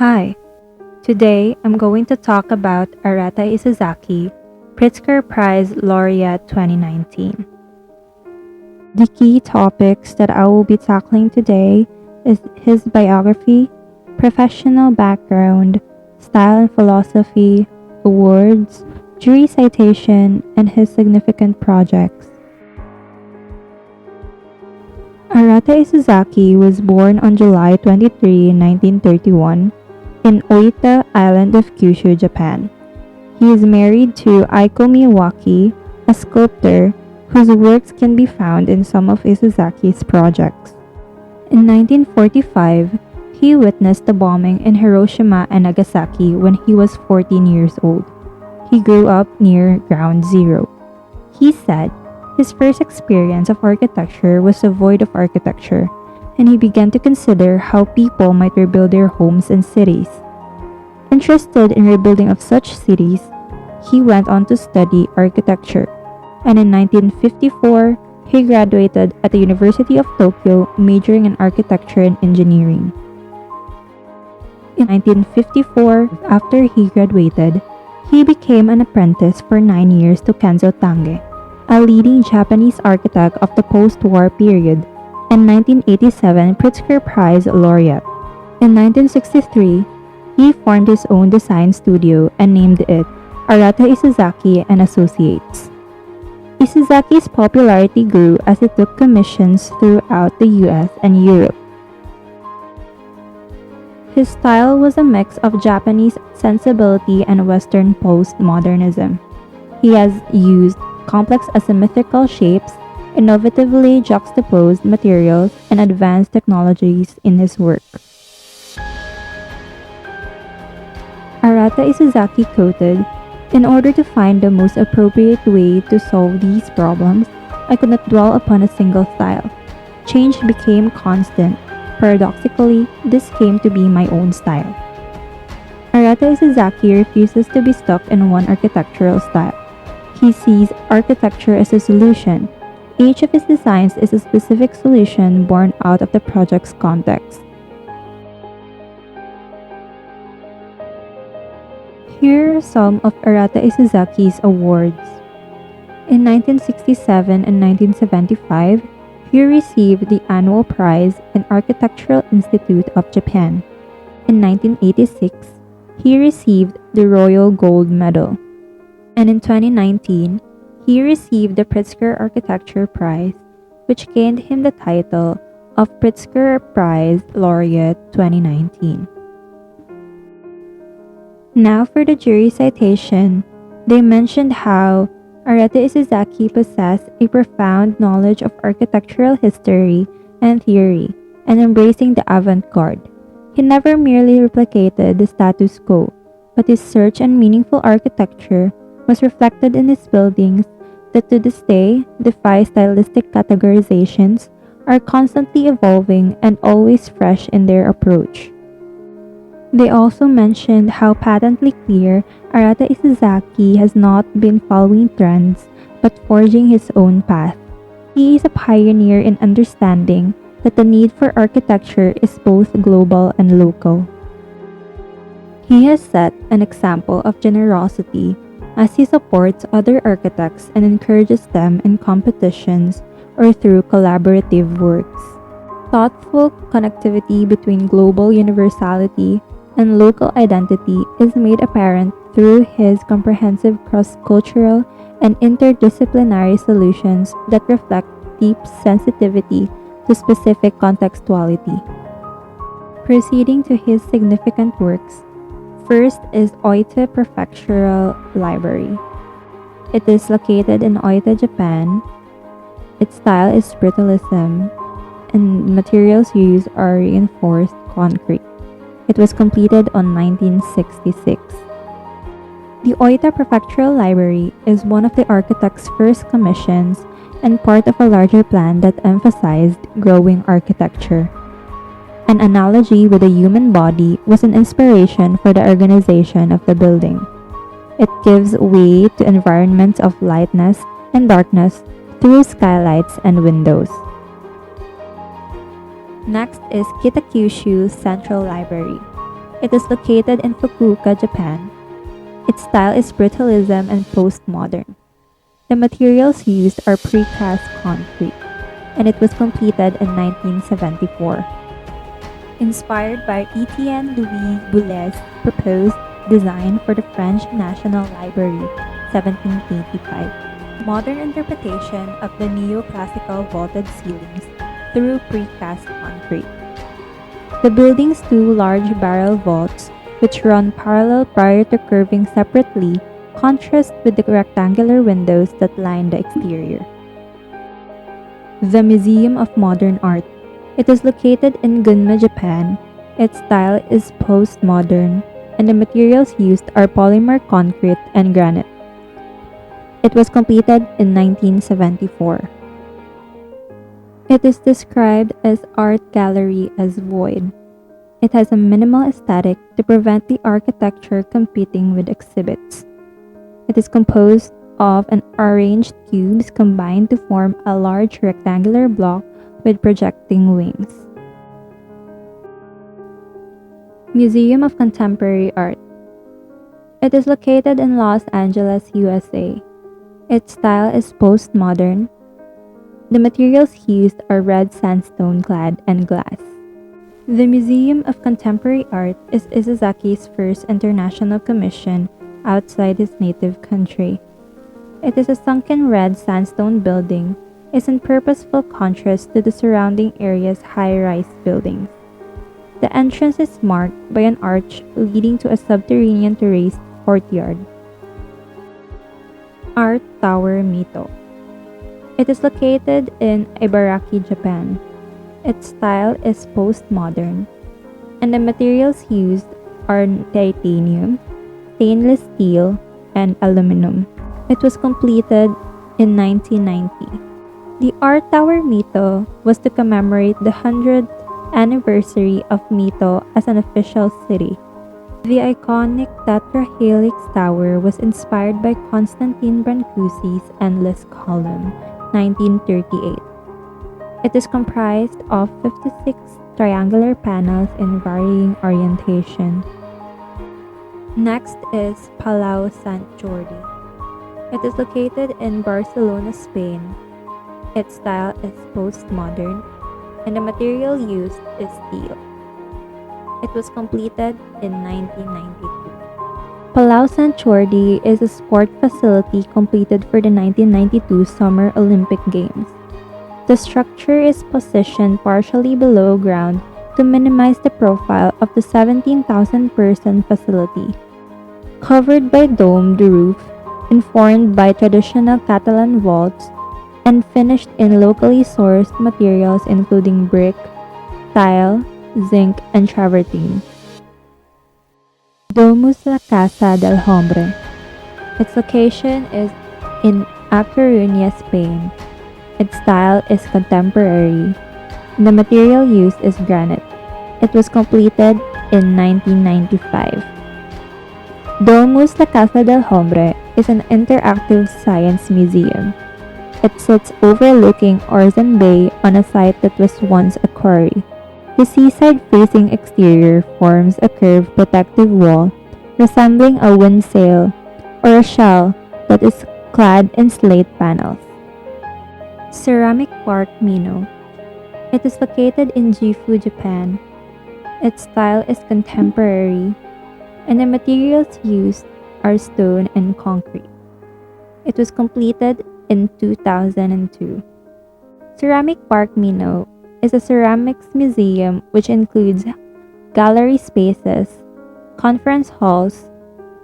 Hi, today I'm going to talk about Arata Isozaki, Pritzker Prize Laureate 2019. The key topics that I will be tackling today is his biography, professional background, style and philosophy, awards, jury citation, and his significant projects. Arata Isozaki was born on July 23, 1931, in Oita Island of Kyushu, Japan. He is married to Aiko Miyawaki, a sculptor whose works can be found in some of Isozaki's projects. In 1945, he witnessed the bombing in Hiroshima and Nagasaki when he was 14 years old. He grew up near Ground Zero. He said his first experience of architecture was devoid of architecture, and he began to consider how people might rebuild their homes and cities. Interested in rebuilding of such cities, he went on to study architecture, and in 1954, he graduated at the University of Tokyo majoring in architecture and engineering. In 1954, after he graduated, he became an apprentice for 9 years to Kenzo Tange, a leading Japanese architect of the post-war period, and 1987 Pritzker Prize laureate. In 1963, he formed his own design studio and named it Arata Isozaki and Associates. Isozaki's popularity grew as he took commissions throughout the US and Europe. His style was a mix of Japanese sensibility and Western postmodernism. He has used complex asymmetrical shapes, innovatively juxtaposed materials, and advanced technologies in his work. Arata Isozaki quoted, "In order to find the most appropriate way to solve these problems, I could not dwell upon a single style. Change became constant. Paradoxically, this came to be my own style." Arata Isozaki refuses to be stuck in one architectural style. He sees architecture as a solution. Each of his designs is a specific solution born out of the project's context. Here are some of Arata Isozaki's awards. In 1967 and 1975, he received the annual prize in Architectural Institute of Japan. In 1986, he received the Royal Gold Medal. And in 2019, he received the Pritzker Architecture Prize, which gained him the title of Pritzker Prize Laureate 2019. Now for the jury citation, they mentioned how Arata Isozaki possessed a profound knowledge of architectural history and theory and embracing the avant-garde. He never merely replicated the status quo, but his search and meaningful architecture was reflected in his buildings that to this day defy stylistic categorizations, are constantly evolving and always fresh in their approach. They also mentioned how patently clear Arata Isozaki has not been following trends but forging his own path. He is a pioneer in understanding that the need for architecture is both global and local. He has set an example of generosity as he supports other architects and encourages them in competitions or through collaborative works. Thoughtful connectivity between global universality and local identity is made apparent through his comprehensive cross-cultural and interdisciplinary solutions that reflect deep sensitivity to specific contextuality. Proceeding to his significant works, first is Oita Prefectural Library. It is located in Oita, Japan. Its style is brutalism, and materials used are reinforced concrete. It was completed on 1966. The Oita Prefectural Library is one of the architect's first commissions and part of a larger plan that emphasized growing architecture. An analogy with the human body was an inspiration for the organization of the building. It gives way to environments of lightness and darkness through skylights and windows. Next is Kitakyushu Central Library. It is located in Fukuoka, Japan. Its style is brutalism and postmodern. The materials used are precast concrete, and it was completed in 1974. Inspired by Etienne Louis Boulet's proposed design for the French National Library, 1785. Modern interpretation of the neoclassical vaulted ceilings through precast concrete. The building's two large barrel vaults, which run parallel prior to curving separately, contrast with the rectangular windows that line the exterior. The Museum of Modern Art. It is located in Gunma, Japan. Its style is postmodern, and the materials used are polymer concrete and granite. It was completed in 1974. It is described as art gallery as void. It has a minimal aesthetic to prevent the architecture competing with exhibits. It is composed of an arranged cubes combined to form a large rectangular block with projecting wings. Museum of Contemporary Art. It is located in Los Angeles, USA. Its style is postmodern. The materials used are red sandstone clad and glass. The Museum of Contemporary Art is Isozaki's first international commission outside his native country. It is a sunken red sandstone building, is in purposeful contrast to the surrounding area's high-rise buildings. The entrance is marked by an arch leading to a subterranean terraced courtyard. Art Tower Mito. It is located in Ibaraki, Japan. Its style is postmodern, and the materials used are titanium, stainless steel, and aluminum. It was completed in 1990. The Art Tower Mito was to commemorate the 100th anniversary of Mito as an official city. The iconic tetrahelix tower was inspired by Constantine Brancusi's Endless Column, 1938. It is comprised of 56 triangular panels in varying orientation. Next is Palau Sant Jordi. It is located in Barcelona, Spain. Its style is postmodern, and the material used is steel. It was completed in 1992. Palau Sant Jordi is a sport facility completed for the 1992 Summer Olympic Games. The structure is positioned partially below ground to minimize the profile of the 17,000-person facility. Covered by domed roof, informed by traditional Catalan vaults, and finished in locally sourced materials including brick, tile, zinc, and travertine. Domus La Casa del Hombre. Its location is in A Coruña, Spain. Its style is contemporary. The material used is granite. It was completed in 1995. Domus La Casa del Hombre is an interactive science museum. It sits overlooking Orzan Bay on a site that was once a quarry. The seaside-facing exterior forms a curved protective wall resembling a windsail or a shell that is clad in slate panels. Ceramic Park Mino. It is located in Gifu, Japan. Its style is contemporary, and the materials used are stone and concrete. It was completed in 2002. Ceramic Park Mino is a ceramics museum which includes gallery spaces, conference halls,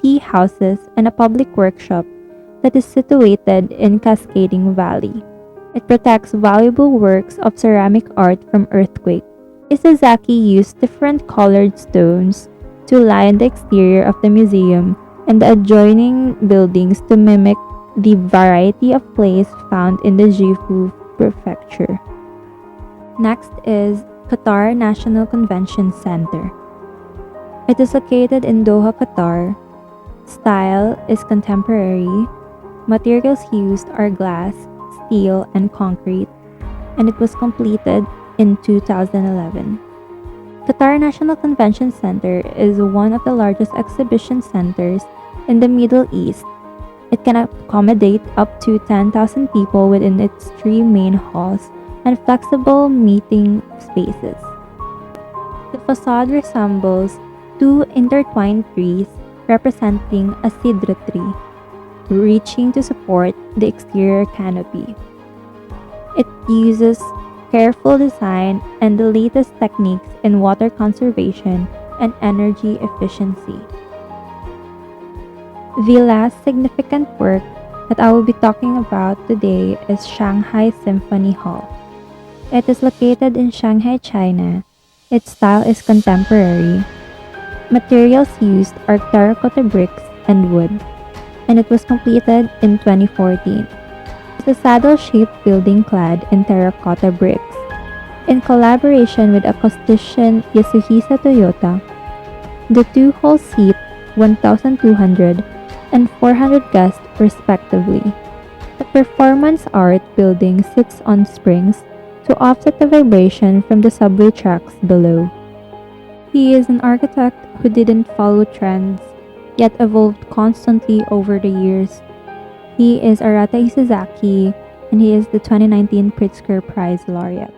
tea houses, and a public workshop that is situated in Cascading Valley. It protects valuable works of ceramic art from earthquake. Isozaki used different colored stones to line the exterior of the museum and the adjoining buildings to mimic the variety of clays found in the Gifu prefecture. Next is Qatar National Convention Center. It is located in Doha, Qatar. Style is contemporary. Materials used are glass, steel, and concrete, and it was completed in 2011. Qatar National Convention Center is one of the largest exhibition centers in the Middle East. It can accommodate up to 10,000 people within its three main halls and flexible meeting spaces. The facade resembles two intertwined trees representing a cedar tree, reaching to support the exterior canopy. It uses careful design and the latest techniques in water conservation and energy efficiency. The last significant work that I will be talking about today is Shanghai Symphony Hall. It is located in Shanghai, China. Its style is contemporary. Materials used are terracotta bricks and wood, and it was completed in 2014. It's a saddle-shaped building clad in terracotta bricks. In collaboration with acoustician Yasuhisa Toyota, the two halls seat 1,200 and 400 guests respectively. The performance art building sits on springs to offset the vibration from the subway tracks below. He is an architect who didn't follow trends, yet evolved constantly over the years. He is Arata Isozaki, and he is the 2019 Pritzker Prize laureate.